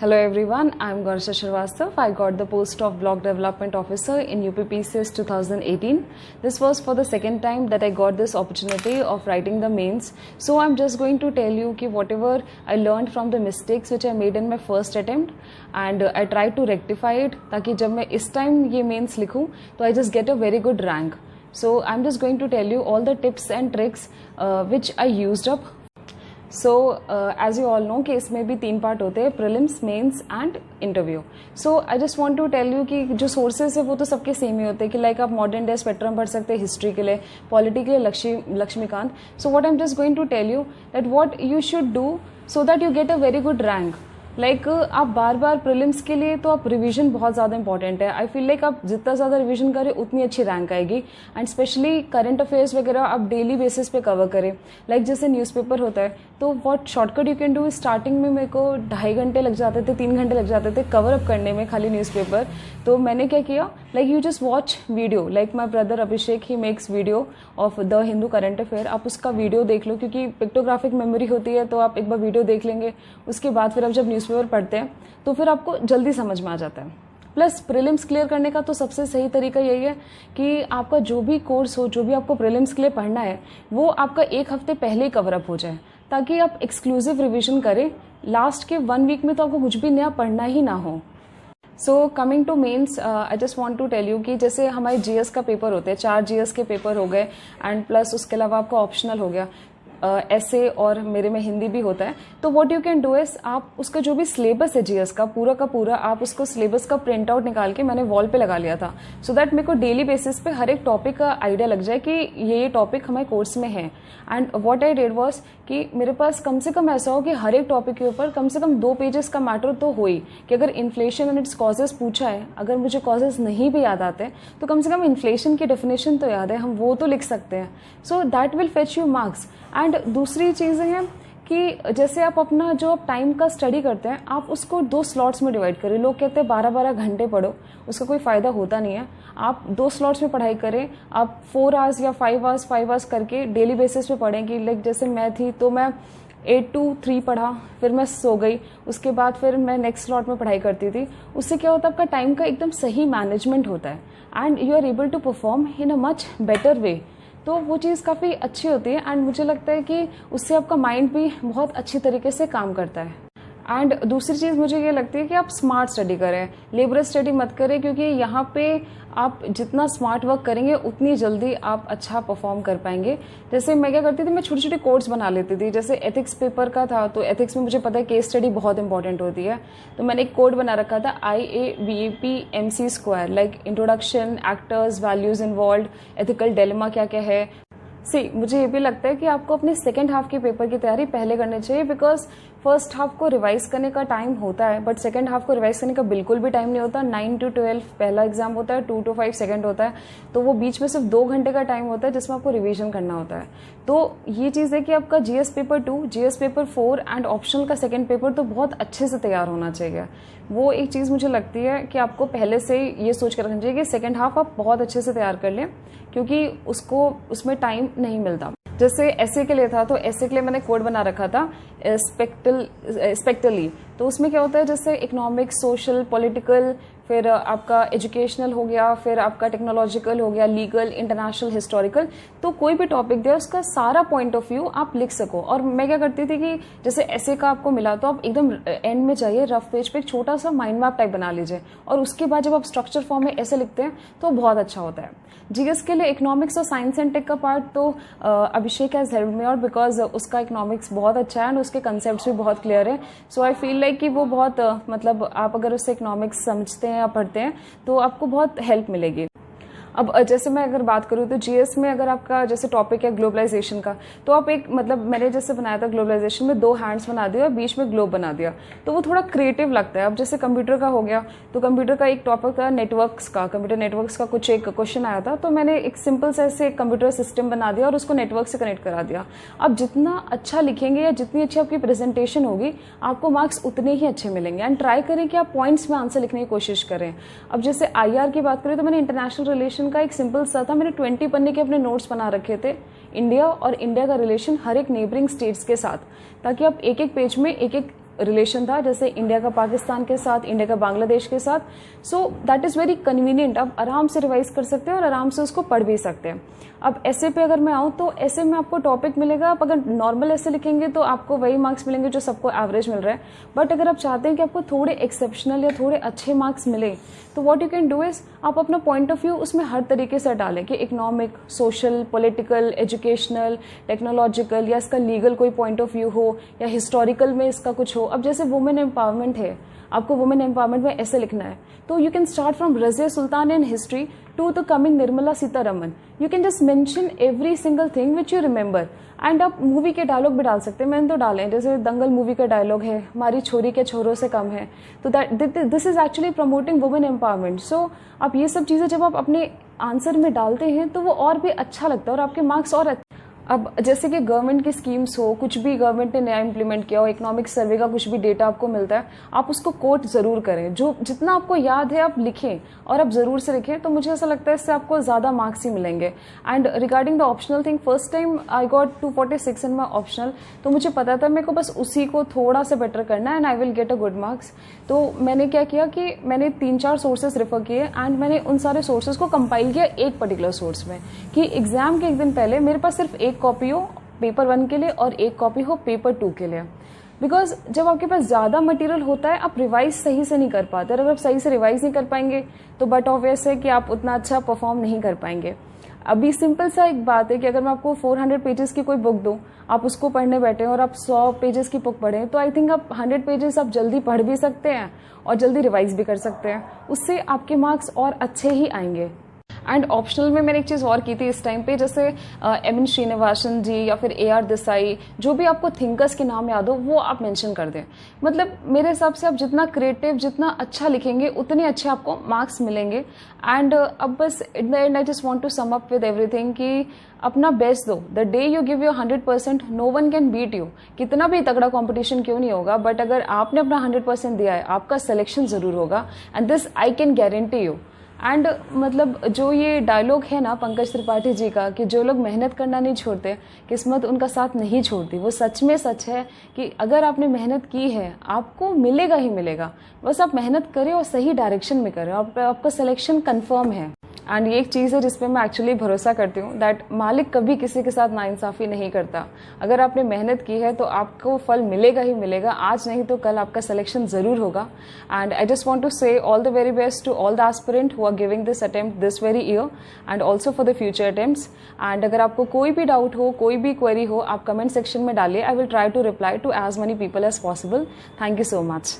Hello everyone, I am Garsha Shrivastava. I got the post of Block Development Officer in UPPCS 2018. This was for the second time that I got this opportunity of writing the mains. So I'm just going to tell you कि whatever I learned from the mistakes which I made in my first attempt and I tried to rectify it ताकि जब मैं इस time ये mains लिखूँ तो I just get a very good rank. So I'm just going to tell you all the tips and tricks which I used up. So as you all know कि इसमें भी 3 पार्ट होते हैं, prelims, mains and interview. So I just want to tell you कि जो sources है वो तो सबके सेम ही होते हैं कि लाइक आप मॉडर्न डे स्पेक्ट्रम पढ़ सकते हैं हिस्ट्री के लिए, पॉलिटी के लिए Laxmikanth. So what I am just going to tell you that what you should do so that you get a very good rank. Like आप बार बार प्रीलिम्स के लिए तो आप रिवीजन बहुत ज़्यादा इंपॉर्टेंट है. आई फील लाइक आप जितना ज़्यादा रिवीजन करें उतनी अच्छी रैंक आएगी. एंड स्पेशली करंट अफेयर्स वगैरह आप डेली बेसिस पे कवर करें. लाइक जैसे न्यूज़पेपर होता है तो what shortcut you can do. Starting में मेरे को 2.5 घंटे लग जाते थे, 3 घंटे लग जाते थे कवर अप करने में खाली न्यूज़पेपर. तो मैंने क्या किया, like you just watch video. Like my brother Abhishek he makes video of the Hindu current affair. आप उसका वीडियो देख लो क्योंकि पिक्टोग्राफिक मेमोरी होती है, तो आप एक बार वीडियो देख लेंगे उसके बाद फिर आप जब न्यूज़पेपर पढ़ते हैं तो फिर आपको जल्दी समझ में आ जाता है. प्लस प्रीलिम्स क्लियर करने का तो सबसे सही तरीका यही है कि आपका जो भी कोर्स हो, जो भी आपको प्रीलिम्स के लिए पढ़ना है वो आपका 1 हफ्ते पहले ही कवर अप हो जाए ताकि आप एक्सक्लूसिव रिवीजन करें. लास्ट के 1 वीक में तो आपको कुछ भी नया पढ़ना ही ना हो. So coming to mains, I just want to tell you कि जैसे हमारे जीएस का पेपर होते हैं, 4 जीएस के पेपर हो गए एंड प्लस उसके अलावा आपका ऑप्शनल हो गया ऐसे और मेरे में हिंदी भी होता है. तो what you can do is आप उसका जो भी सिलेबस है जीएस का पूरा आप उसको सिलेबस का प्रिंट आउट निकाल के मैंने वॉल पे लगा लिया था सो दैट मेरे को डेली बेसिस पे हर एक टॉपिक का आइडिया लग जाए कि ये टॉपिक हमारे कोर्स में है. And what I did was कि मेरे पास कम से कम ऐसा हो कि हर एक टॉपिक के ऊपर कम से कम 2 पेजेस का मैटर तो हो ही, कि अगर इन्फ्लेशन एंड इट्स कॉजेज पूछा है, अगर मुझे कॉजेज नहीं भी याद आते तो कम से कम इन्फ्लेशन की डेफिनेशन तो याद है, हम वो तो लिख सकते हैं. So that will fetch you marks. And दूसरी चीज़ें हैं कि जैसे आप अपना जो टाइम का स्टडी करते हैं आप उसको 2 स्लॉट्स में डिवाइड करें. लोग कहते हैं 12-12 घंटे पढ़ो, उसका कोई फ़ायदा होता नहीं है. आप 2 स्लॉट्स में पढ़ाई करें. आप 4 आवर्स या 5 आवर्स करके डेली बेसिस पे पढ़ें. कि लाइक जैसे मैं थी तो मैं 8 to 3 पढ़ा, फिर मैं सो गई, उसके बाद फिर मैं नेक्स्ट स्लॉट में पढ़ाई करती थी. उससे क्या होता है, आपका टाइम का एकदम सही मैनेजमेंट होता है and you are able to perform in a much better way. तो वो चीज़ काफ़ी अच्छी होती है एंड मुझे लगता है कि उससे आपका माइंड भी बहुत अच्छी तरीके से काम करता है. एंड दूसरी चीज़ मुझे ये लगती है कि आप स्मार्ट स्टडी करें, लेबर स्टडी मत करें, क्योंकि यहाँ पे आप जितना स्मार्ट वर्क करेंगे उतनी जल्दी आप अच्छा परफॉर्म कर पाएंगे. जैसे मैं क्या करती थी, मैं छोटी छोटी कोड्स बना लेती थी. जैसे एथिक्स पेपर का था तो एथिक्स में मुझे पता है केस स्टडी बहुत इंपॉर्टेंट होती है, तो मैंने एक कोड बना रखा था IAVAPMC², like introduction, actors, values involve, ethical dilemma क्या क्या है. मुझे ये भी लगता है कि आपको अपने सेकेंड हाफ के पेपर की तैयारी पहले करनी चाहिए, बिकॉज फर्स्ट हाफ को रिवाइज करने का टाइम होता है बट सेकेंड हाफ को रिवाइज करने का बिल्कुल भी टाइम नहीं होता. 9 to 12 पहला एग्जाम होता है, 2 to 5 सेकेंड होता है, तो वो बीच में सिर्फ 2 घंटे का टाइम होता है जिसमें आपको रिवीजन करना होता है. तो ये चीज़ है कि आपका GS paper 2, GS paper 4 and optional का सेकेंड पेपर तो बहुत अच्छे से तैयार होना चाहिए. वो एक चीज़ मुझे लगती है कि आपको पहले से ये सोच कर रखना चाहिए कि सेकेंड हाफ आप बहुत अच्छे से तैयार कर लें, क्योंकि उसमें टाइम नहीं मिलता. जैसे ऐसे के लिए था तो ऐसे के लिए मैंने कोड बना रखा था स्पेक्टली. तो उसमें क्या होता है, जैसे इकोनॉमिक्स, सोशल, पॉलिटिकल, फिर आपका एजुकेशनल हो गया, फिर आपका टेक्नोलॉजिकल हो गया, लीगल, इंटरनेशनल, हिस्टोरिकल. तो कोई भी टॉपिक दिया उसका सारा पॉइंट ऑफ व्यू आप लिख सको. और मैं क्या करती थी कि जैसे ऐसे का आपको मिला तो आप एकदम एंड में जाइए, रफ पेज पे एक छोटा सा माइंड मैप टाइप बना लीजिए और उसके बाद जब आप स्ट्रक्चर फॉर्म में ऐसे लिखते हैं तो बहुत अच्छा होता है. जीएस के लिए इकोनॉमिक्स और साइंस एंड टेक का पार्ट तो Abhishek has help me out, because उसका इकोनॉमिक्स बहुत अच्छा है एंड उसके कंसेप्ट भी बहुत क्लियर है. सो आई फील लाइक कि वो बहुत मतलब आप अगर उससे इकोनॉमिक्स समझते हैं या पढ़ते हैं तो आपको बहुत हेल्प मिलेगी. अब जैसे मैं अगर बात करूँ तो जीएस में अगर आपका जैसे टॉपिक है ग्लोबलाइजेशन का, तो आप एक मतलब मैंने जैसे बनाया था ग्लोबलाइजेशन में 2 हैंड्स बना दिया और बीच में ग्लोब बना दिया, तो वो थोड़ा क्रिएटिव लगता है. अब जैसे कंप्यूटर का हो गया तो कंप्यूटर का एक टॉपिक था नेटवर्क्स का, कंप्यूटर नेटवर्क्स का कुछ एक क्वेश्चन आया था, तो मैंने एक सिंपल से ऐसे कंप्यूटर सिस्टम बना दिया और उसको नेटवर्क से कनेक्ट करा दिया. अब जितना अच्छा लिखेंगे या जितनी अच्छी आपकी प्रेजेंटेशन होगी आपको मार्क्स उतने ही अच्छे मिलेंगे. एंड ट्राई करें कि आप पॉइंट्स में आंसर लिखने की कोशिश करें. अब जैसे आईआर की बात करें तो मैंने इंटरनेशनल रिलेशन का एक सिंपल सा था, मैंने 20 पन्ने के अपने नोट्स बना रखे थे, इंडिया और इंडिया का रिलेशन हर एक नेबरिंग स्टेट्स के साथ, ताकि आप एक एक पेज में एक एक रिलेशन था, जैसे इंडिया का पाकिस्तान के साथ, इंडिया का बांग्लादेश के साथ. So that is very convenient. आप आराम से रिवाइज कर सकते हैं और आराम से उसको पढ़ भी सकते हैं. अब ऐसे पे अगर मैं आऊँ तो ऐसे में आपको टॉपिक मिलेगा. आप अगर नॉर्मल ऐसे लिखेंगे तो आपको वही मार्क्स मिलेंगे जो सबको एवरेज मिल रहा है. बट अगर आप चाहते हैं कि आपको थोड़े एक्सेप्शनल या थोड़े अच्छे मार्क्स मिले, तो what you can do is आप अपना पॉइंट ऑफ व्यू उसमें हर तरीके से डालें कि economic, social, political, educational, technological, या इसका लीगल कोई पॉइंट ऑफ व्यू हो, या हिस्टोरिकल में इसका कुछ हो. अब जैसे वुमेन एम्पावरमेंट है, आपको वुमेन एम्पावरमेंट में ऐसे लिखना है, तो you can start from Razia Sultan in history to the coming Nirmala Sitharaman. You can just mention every single thing which you remember. And आप मूवी के डायलॉग भी डाल सकते हैं. मैंने तो डाले हैं, जैसे दंगल मूवी का डायलॉग है, हमारी छोरी के छोरों से कम है. तो this is actually promoting women empowerment. So आप ये सब चीज़ें जब आप अपने आंसर में डालते हैं तो वो और भी अच्छा लगता है और आपके मार्क्स और अब जैसे कि गवर्नमेंट की स्कीम्स हो, कुछ भी गवर्नमेंट ने नया इंप्लीमेंट किया हो, इकोनॉमिक सर्वे का कुछ भी डेटा आपको मिलता है, आप उसको कोट ज़रूर करें. जो जितना आपको याद है आप लिखें, और आप ज़रूर से लिखें. तो मुझे ऐसा लगता है इससे आपको ज़्यादा मार्क्स ही मिलेंगे. And regarding the optional thing, first time I got 246 in my optional. तो मुझे पता था मेरे को बस उसी को थोड़ा सा बेटर करना है and I will get a good marks. तो मैंने क्या किया कि मैंने 3-4 सोर्सेज रेफर किए एंड मैंने उन सारे सोर्सेज को कंपाइल किया एक पर्टिकुलर सोर्स में, कि एग्जाम के एक दिन पहले मेरे पास सिर्फ एक कॉपी हो पेपर 1 के लिए और एक कॉपी हो पेपर 2 के लिए. बिकॉज जब आपके पास ज़्यादा मटेरियल होता है आप रिवाइज सही से नहीं कर पाते. अगर आप सही से रिवाइज नहीं कर पाएंगे तो बट ऑब्वियस है कि आप उतना अच्छा परफॉर्म नहीं कर पाएंगे. अभी सिंपल सा एक बात है कि अगर मैं आपको 400 पेजेस की कोई बुक दूं, आप उसको पढ़ने बैठे और आप 100 पेजेस की बुक पढ़ें, तो आई थिंक आप 100 पेजेस आप जल्दी पढ़ भी सकते हैं और जल्दी रिवाइज भी कर सकते हैं. उससे आपके मार्क्स और अच्छे ही आएंगे. एंड ऑप्शनल में मैंने एक चीज़ और की थी इस टाइम पे, जैसे एम एन श्रीनिवासन जी या फिर AR देसाई, जो भी आपको थिंकर्स के नाम याद हो वो आप मेंशन कर दें. मतलब मेरे हिसाब से आप जितना क्रिएटिव, जितना अच्छा लिखेंगे उतने अच्छे आपको मार्क्स मिलेंगे. एंड अब बस in the end I just want to sum up with everything कि अपना बेस्ट दो. The day you give your 100%, no one can beat you. कितना भी तगड़ा कंपटीशन क्यों नहीं होगा, बट अगर आपने अपना 100% दिया है, आपका सिलेक्शन ज़रूर होगा. And this I can guarantee you. And मतलब जो ये डायलॉग है ना पंकज त्रिपाठी जी का, कि जो लोग मेहनत करना नहीं छोड़ते किस्मत उनका साथ नहीं छोड़ती, वो सच में सच है. कि अगर आपने मेहनत की है आपको मिलेगा ही मिलेगा. बस आप मेहनत करें और सही डायरेक्शन में करें, आपका सिलेक्शन कंफर्म है. एंड ये एक चीज़ है जिसपे मैं एक्चुअली भरोसा करती हूँ, दैट मालिक कभी किसी के साथ नाइंसाफ़ी नहीं करता. अगर आपने मेहनत की है तो आपको फल मिलेगा ही मिलेगा. आज नहीं तो कल आपका सिलेक्शन ज़रूर होगा. And I just want to say all the very best to all the aspirant who are giving this attempt this very year and also for the future attempts. And अगर आपको कोई भी डाउट हो, कोई भी query हो, आप comment section में डालिए. I will try to reply to as many people as possible. Thank you so much.